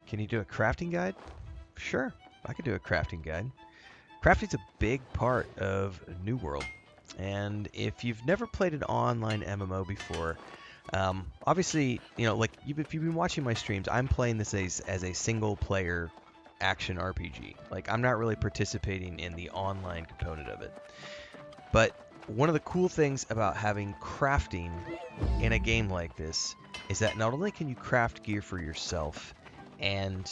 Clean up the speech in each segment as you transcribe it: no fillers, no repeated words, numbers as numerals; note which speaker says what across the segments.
Speaker 1: Can you do a crafting guide? Sure, I could do a crafting guide. Crafting's a big part of New World, and if you've never played an online MMO before, obviously, you know, like if you've been watching my streams, I'm playing this as a single-player action RPG. Like, I'm not really participating in the online component of it. But one of the cool things about having crafting in a game like this is that not only can you craft gear for yourself and,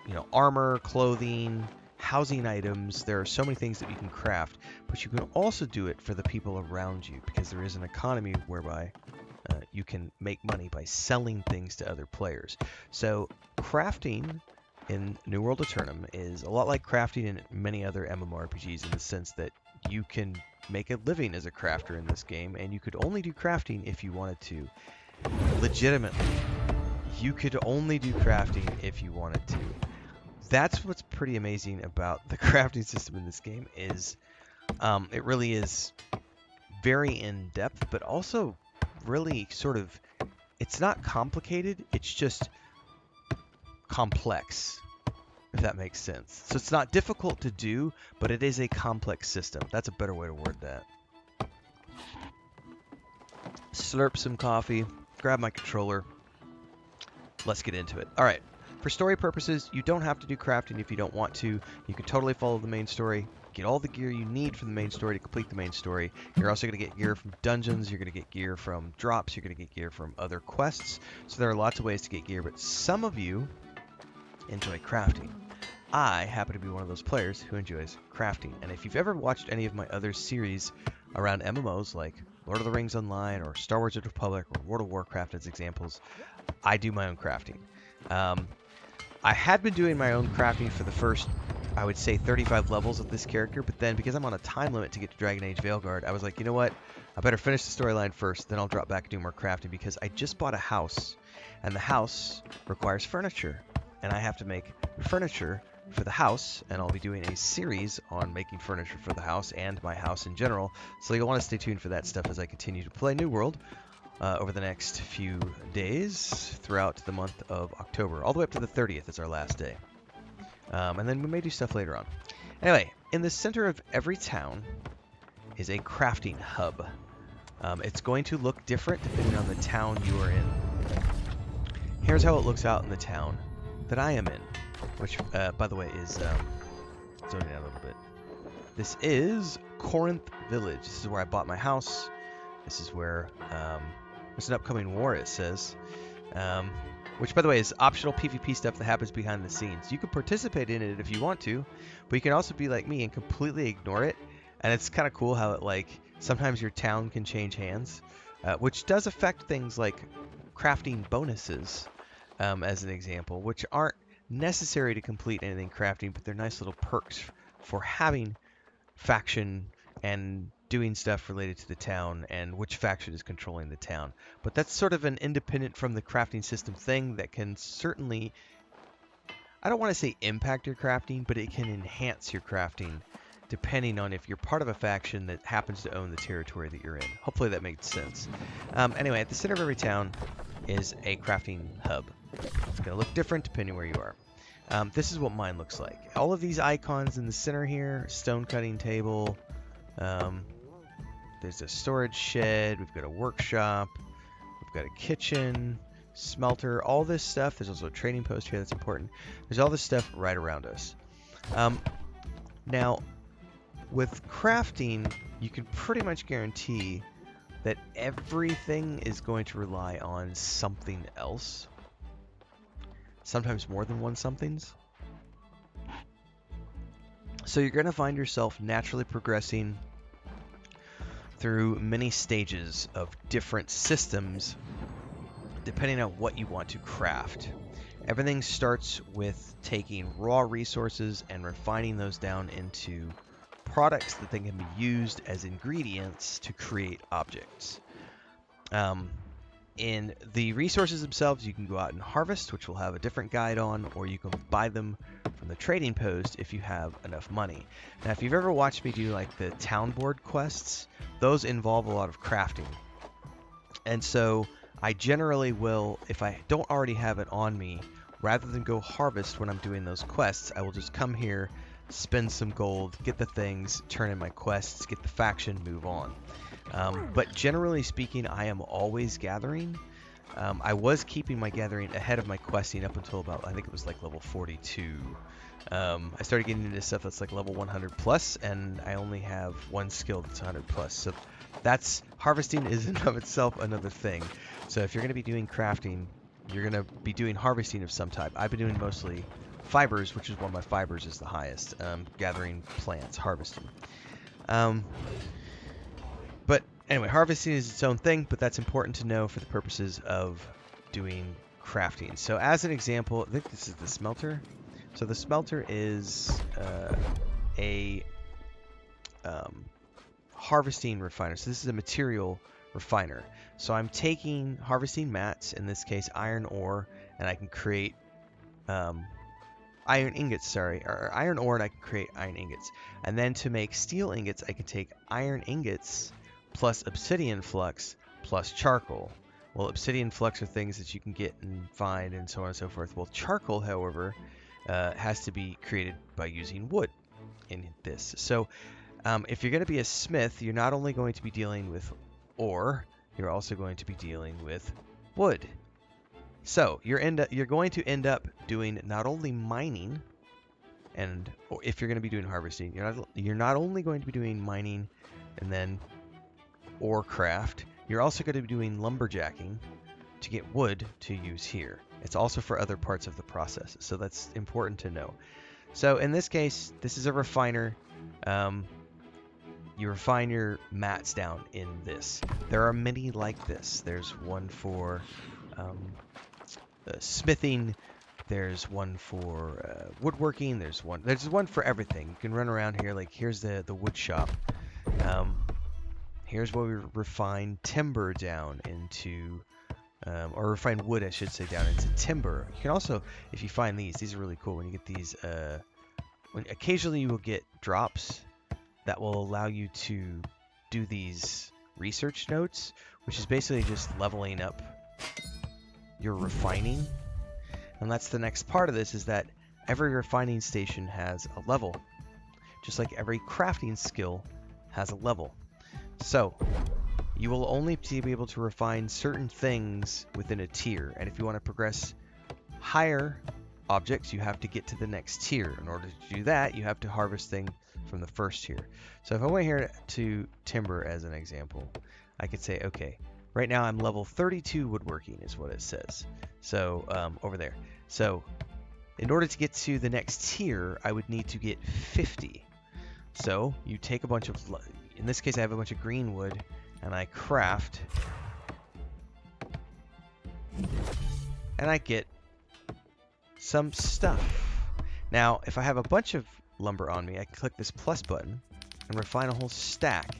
Speaker 1: you know, armor, clothing, housing items, there are so many things that you can craft, but you can also do it for the people around you, because there is an economy whereby you can make money by selling things to other players. So crafting in New World Aeternum is a lot like crafting in many other MMORPGs, in the sense that you can make a living as a crafter in this game, and you could only do crafting if you wanted to. Legitimately, you could only do crafting if you wanted to. That's what's pretty amazing about the crafting system in this game, is it really is very in-depth, but also really sort of, it's not complicated, it's just complex, if that makes sense. So it's not difficult to do, but it is a complex system. That's a better way to word that. Slurp some coffee, grab my controller. Let's get into it. All right. For story purposes, you don't have to do crafting if you don't want to. You can totally follow the main story, get all the gear you need from the main story to complete the main story. You're also going to get gear from dungeons, you're going to get gear from drops, you're going to get gear from other quests. So there are lots of ways to get gear, but some of you enjoy crafting. I happen to be one of those players who enjoys crafting. And if you've ever watched any of my other series around MMOs like Lord of the Rings Online or Star Wars: Age of the Republic or World of Warcraft as examples, I do my own crafting. I had been doing my own crafting for the first, I would say, 35 levels of this character, but then because I'm on a time limit to get to Dragon Age Veilguard, I was like, you know what? I better finish the storyline first, then I'll drop back and do more crafting, because I just bought a house, and the house requires furniture, and I have to make furniture for the house, and I'll be doing a series on making furniture for the house and my house in general, so you'll want to stay tuned for that stuff as I continue to play New World over the next few days throughout the month of October. All the way up to the 30th is our last day. And then we may do stuff later on. Anyway, in the center of every town is a crafting hub. It's going to look different depending on the town you are in. Here's how it looks out in the town that I am in, which, by the way, is zoning out a little bit. This is Corinth Village. This is where I bought my house. This is where there's an upcoming war, it says, which, by the way, is optional PvP stuff that happens behind the scenes. You can participate in it if you want to, but you can also be like me and completely ignore it. And it's kind of cool how it, like, sometimes your town can change hands, which does affect things like crafting bonuses, as an example, which aren't necessary to complete anything crafting, but they're nice little perks for having faction and doing stuff related to the town and which faction is controlling the town. But that's sort of an independent from the crafting system thing that can certainly, I don't want to say impact your crafting, but it can enhance your crafting depending on if you're part of a faction that happens to own the territory that you're in. Hopefully that makes sense. Anyway, at the center of every town is a crafting hub. It's going to look different depending where you are. This is what mine looks like. All of these icons in the center here, stone cutting table, there's a storage shed, we've got a workshop, we've got a kitchen, smelter, all this stuff. There's also a trading post here that's important. There's all this stuff right around us. Now, with crafting, you can pretty much guarantee that everything is going to rely on something else. Sometimes more than one somethings. So you're going to find yourself naturally progressing through many stages of different systems depending on what you want to craft. Everything starts with taking raw resources and refining those down into products that then can be used as ingredients to create objects. In the resources themselves, you can go out and harvest, which we'll have a different guide on, or you can buy them from the trading post if you have enough money. Now, if you've ever watched me do like the town board quests, those involve a lot of crafting. And so I generally will, if I don't already have it on me, rather than go harvest when I'm doing those quests, I will just come here, spend some gold, get the things, turn in my quests, get the faction, move on. But generally speaking, I am always gathering. I was keeping my gathering ahead of my questing up until about, I think it was like level 42. I started getting into stuff that's like level 100 plus, and I only have one skill that's 100 plus. So that's harvesting is in of itself another thing. So if you're going to be doing crafting, you're going to be doing harvesting of some type. I've been doing mostly fibers, which is one of my fibers is the highest. Gathering plants, harvesting. But anyway, harvesting is its own thing, but that's important to know for the purposes of doing crafting. So as an example, I think this is the smelter. So the smelter is a harvesting refiner. So this is a material refiner. So I'm taking harvesting mats, in this case iron ore, and I can create iron ingots, or iron ore, and I can create iron ingots. And then to make steel ingots, I can take iron ingots plus obsidian flux plus charcoal. Well, obsidian flux are things that you can get and find and so on and so forth. Well, charcoal, however, has to be created by using wood in this. So if you're going to be a smith, you're not only going to be dealing with ore, you're also going to be dealing with wood. So you're going to end up doing not only mining, or if you're going to be doing harvesting, you're not only going to be doing mining and then ore craft, you're also going to be doing lumberjacking to get wood to use here. It's also for other parts of the process, so that's important to know. So in this case, this is a refiner. You refine your mats down in this. There are many like this. There's one for smithing. There's one for woodworking. There's one for everything. You can run around here. Like here's the wood shop. Here's where we refine timber down into, or refine wood, I should say, down into timber. You can also, if you find these are really cool. When you get these, occasionally you will get drops that will allow you to do these research notes, which is basically just leveling up your refining. And that's the next part of this, is that every refining station has a level, just like every crafting skill has a level. So you will only be able to refine certain things within a tier, and if you want to progress higher objects, you have to get to the next tier. In order to do that, you have to harvest things from the first tier. So if I went here to timber as an example, I could say, okay, right now I'm level 32 woodworking is what it says. So over there. So in order to get to the next tier, I would need to get 50. So you take a bunch of, in this case I have a bunch of green wood, and I craft, and I get some stuff. Now if I have a bunch of lumber on me, I can click this plus button and refine a whole stack,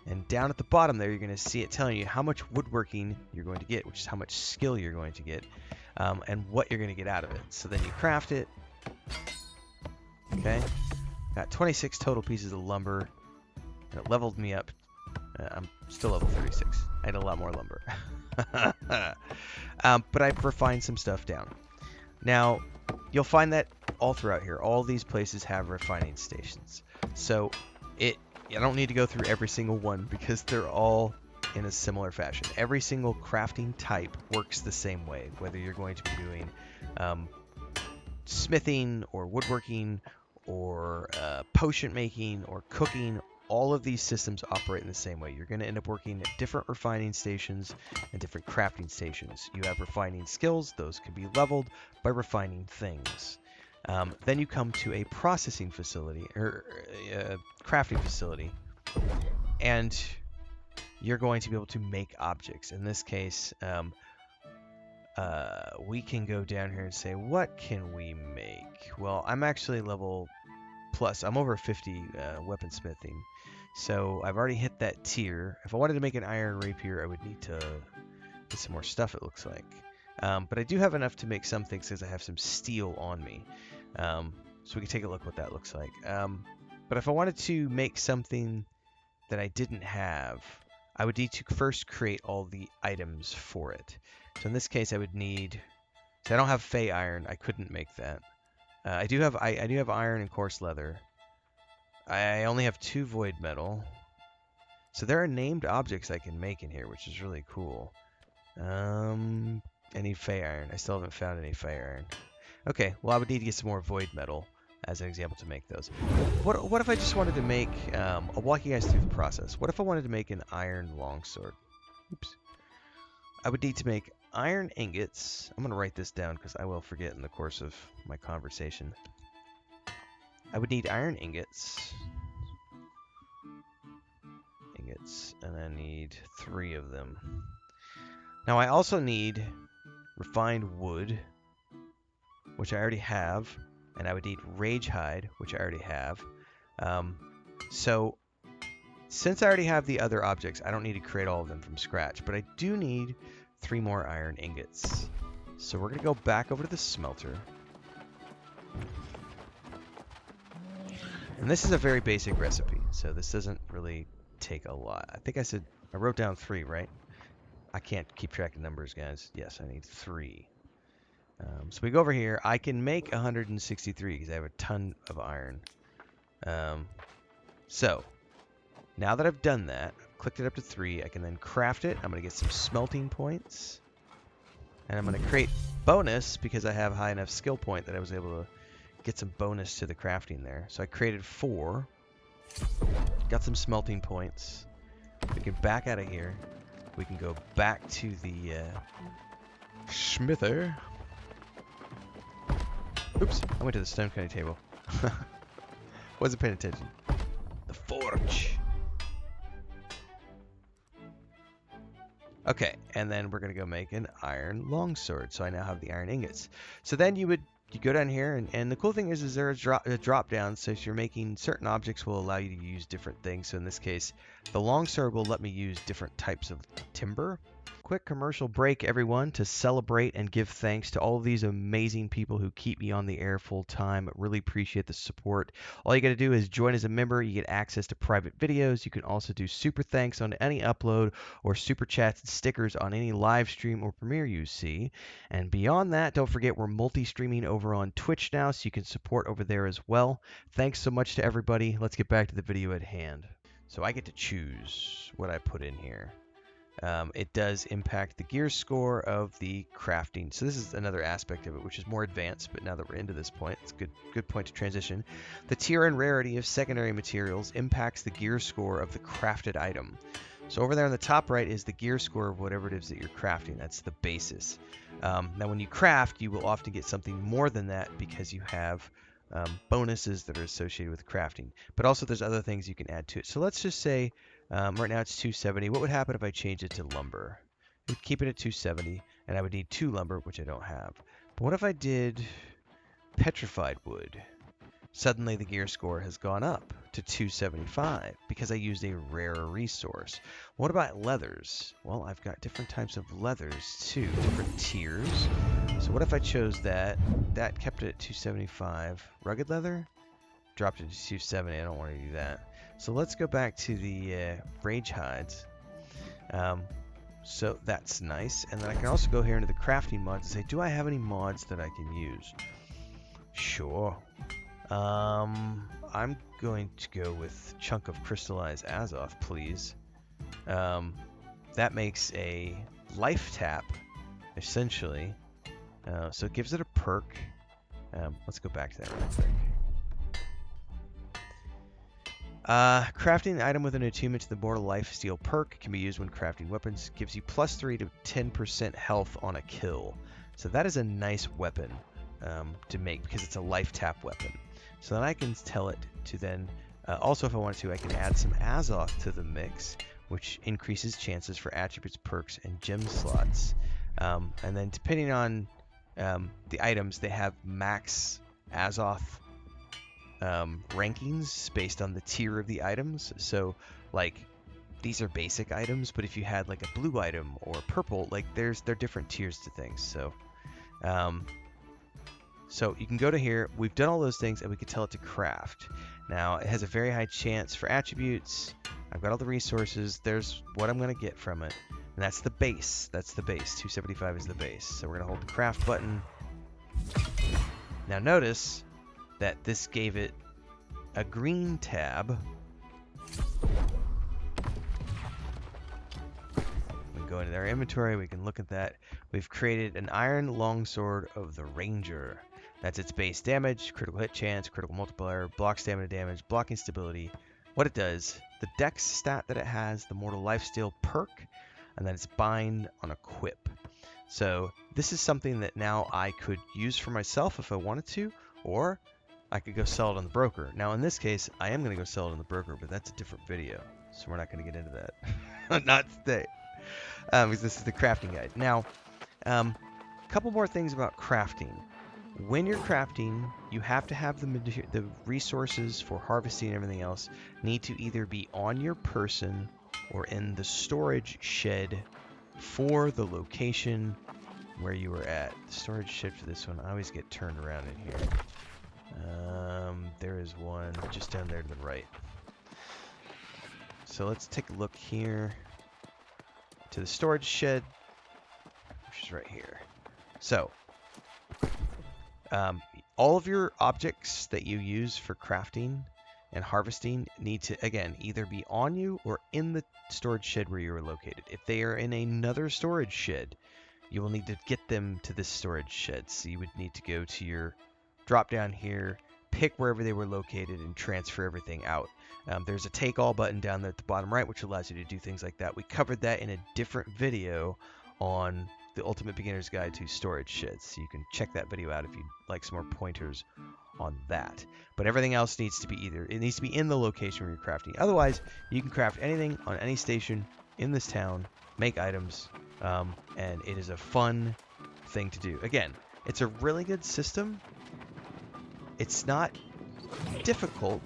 Speaker 1: and down at the bottom there you're going to see it telling you how much woodworking you're going to get, which is how much skill you're going to get, and what you're going to get out of it. So then you craft it. Okay, got 26 total pieces of lumber, and it leveled me up. I'm still level 36. I had a lot more lumber. But I've refined some stuff down. Now you'll find that all throughout here, all these places have refining stations. So I don't need to go through every single one because they're all in a similar fashion. Every single crafting type works the same way, whether you're going to be doing smithing or woodworking or potion making or cooking. All of these systems operate in the same way. You're going to end up working at different refining stations and different crafting stations. You have refining skills. Those can be leveled by refining things. Then you come to a processing facility, or a crafting facility, and you're going to be able to make objects. In this case, we can go down here and say, what can we make? Well, I'm actually level plus. I'm over 50 weaponsmithing. So I've already hit that tier. If I wanted to make an iron rapier, I would need to get some more stuff, it looks like. But I do have enough to make some things because I have some steel on me. So we can take a look what that looks like. But if I wanted to make something that I didn't have, I would need to first create all the items for it. So in this case, I would need See, I don't have Fey iron. I couldn't make that. I do have iron and coarse leather. I only have 2 void metal. So there are named objects I can make in here, which is really cool. I need Fey iron. I still haven't found any Fey iron. Okay, well I would need to get some more void metal as an example to make those. What if I just wanted to make, I'll walk you guys through the process. What if I wanted to make an iron longsword? Oops. I would need to make iron ingots. I'm going to write this down because I will forget in the course of my conversation. I would need iron ingots. And I need 3 of them. Now I also need refined wood, which I already have, and I would need rage hide, which I already have. So since I already have the other objects, I don't need to create all of them from scratch, but I do need 3 more iron ingots. So we're going to go back over to the smelter. And this is a very basic recipe, so this doesn't really take a lot. I think I wrote down 3, right? I can't keep track of numbers, guys. Yes, I need 3. So we go over here. I can make 163 because I have a ton of iron. So now that I've done that, clicked it up to 3, I can then craft it. I'm going to get some smelting points. And I'm going to create bonus because I have high enough skill point that I was able to get some bonus to the crafting there. So I created 4. Got some smelting points. We can back out of here. We can go back to the smither. Oops, I went to the stone cutting table. Wasn't paying attention. The forge. Okay, and then we're going to go make an iron longsword. So I now have the iron ingots. So then you go down here, and the cool thing is there a drop down, so if you're making certain objects will allow you to use different things. So in this case, the longsword will let me use different types of timber. Quick commercial break, everyone, to celebrate and give thanks to all of these amazing people who keep me on the air full time. Really appreciate the support. All you got to do is join as a member. You get access to private videos. You can also do super thanks on any upload or super chats and stickers on any live stream or premiere you see. And beyond that, don't forget we're multi-streaming over on Twitch now, so you can support over there as well. Thanks so much to everybody. Let's get back to the video at hand. So I get to choose what I put in here. It does impact the gear score of the crafting. So this is another aspect of it, which is more advanced, but now that we're into this point, it's a good point to transition. The tier and rarity of secondary materials impacts the gear score of the crafted item. So over there on the top right is the gear score of whatever it is that you're crafting. That's the basis. Now when you craft, you will often get something more than that because you have bonuses that are associated with crafting. But also there's other things you can add to it. So let's just say right now it's 270. What would happen if I changed it to lumber? It would keep it at 270, and I would need 2 lumber, which I don't have. But what if I did petrified wood? Suddenly the gear score has gone up to 275 because I used a rarer resource. What about leathers? Well, I've got different types of leathers too, different tiers. So what if I chose that? That kept it at 275. Rugged leather? Dropped it to 270. I don't want to do that. So let's go back to the rage hides. So that's nice. And then I can also go here into the crafting mods and say, do I have any mods that I can use? Sure. I'm going to go with chunk of crystallized Azoth, please. That makes a life tap, essentially. So it gives it a perk. Let's go back to that real quick. Crafting an item with an attunement to the Mortal Life Steal perk can be used when crafting weapons. Gives you +3 to 10% health on a kill. So that is a nice weapon to make because it's a life tap weapon. So then I can tell it to then, also if I wanted to, I can add some Azoth to the mix, which increases chances for attributes, perks, and gem slots. And then depending on the items, they have max Azoth rankings based on the tier of the items. So like these are basic items, but if you had like a blue item or purple, like they're different tiers to things. So so you can go to here. We've done all those things and we can tell it to craft. Now it has a very high chance for attributes. I've got all the resources. There's what I'm going to get from it. And that's the base. That's the base. 275 is the base. So we're going to hold the craft button. Now notice that this gave it a green tab. We go into our inventory, we can look at that. We've created an iron longsword of the Ranger. That's its base damage, critical hit chance, critical multiplier, block stamina damage, blocking stability. What it does, the dex stat that it has, the mortal lifesteal perk, and then it's bind on equip. So this is something that now I could use for myself if I wanted to, or I could go sell it on the broker. Now in this case, I am going to go sell it on the broker, but that's a different video, so we're not going to get into that. Not today. Because this is the crafting guide. Now, a couple more things about crafting. When you're crafting, you have to have the resources for harvesting and everything else need to either be on your person or in the storage shed for the location where you were at. The storage shed for this one, I always get turned around in here. There is one just down there to the right. So let's take a look here to the storage shed, which is right here. So, all of your objects that you use for crafting and harvesting need to, again, either be on you or in the storage shed where you are located. If they are in another storage shed, you will need to get them to this storage shed. So you would need to go to your drop down here, pick wherever they were located, and transfer everything out. There's a take all button down there at the bottom right, which allows you to do things like that. We covered that in a different video on the Ultimate Beginner's Guide to Storage Sheds. So you can check that video out if you'd like some more pointers on that. But everything else needs to be it needs to be in the location where you're crafting. Otherwise, you can craft anything on any station in this town, make items, and it is a fun thing to do. Again, it's a really good system. It's not difficult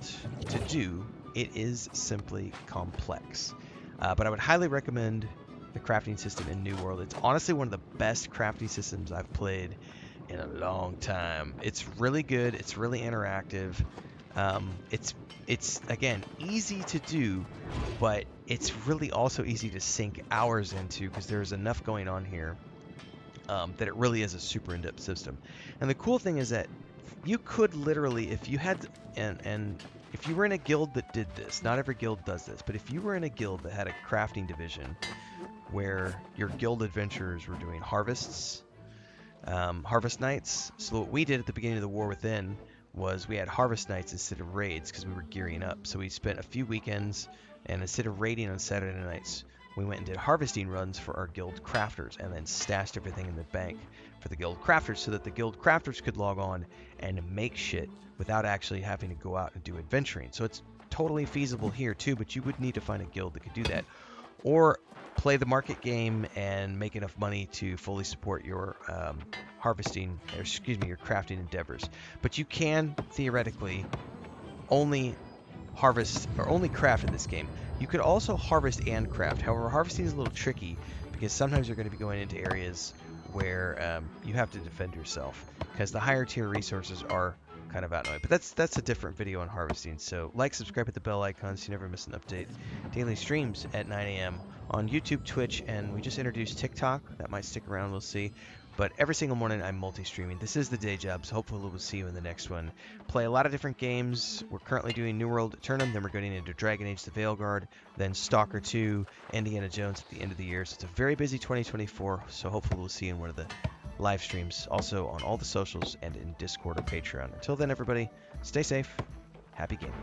Speaker 1: to do. It is simply complex. But I would highly recommend the crafting system in New World. It's honestly one of the best crafting systems I've played in a long time. It's really good. It's really interactive. It's again easy to do, but it's really also easy to sink hours into because there's enough going on here that it really is a super in-depth system. And the cool thing is that you could literally, if you had, and if you were in a guild that did this, not every guild does this, but if you were in a guild that had a crafting division where your guild adventurers were doing harvests, harvest nights. So what we did at the beginning of the War Within was we had harvest nights instead of raids because we were gearing up. So we spent a few weekends, and instead of raiding on Saturday nights, we went and did harvesting runs for our guild crafters and then stashed everything in the bank for the guild crafters so that the guild crafters could log on and make shit without actually having to go out and do adventuring. So it's totally feasible here too, but you would need to find a guild that could do that. Or play the market game and make enough money to fully support your your crafting endeavors. But you can theoretically only harvest or only craft in this game. You could also harvest and craft. However, harvesting is a little tricky because sometimes you're going to be going into areas where you have to defend yourself because the higher tier resources are kind of outnumbered. But that's a different video on harvesting. So like, subscribe, hit the bell icon so you never miss an update. Daily streams at 9 a.m. on YouTube, Twitch, and we just introduced TikTok. That might stick around, we'll see. But every single morning I'm multi-streaming. This is the day job, so hopefully we'll see you in the next one. Play a lot of different games. We're currently doing New World Aeternum, then we're going into Dragon Age the Veilguard, then Stalker 2, Indiana Jones at the end of the year. So it's a very busy 2024, so hopefully we'll see you in one of the live streams, also on all the socials and in Discord or Patreon. Until then, everybody, stay safe, happy gaming.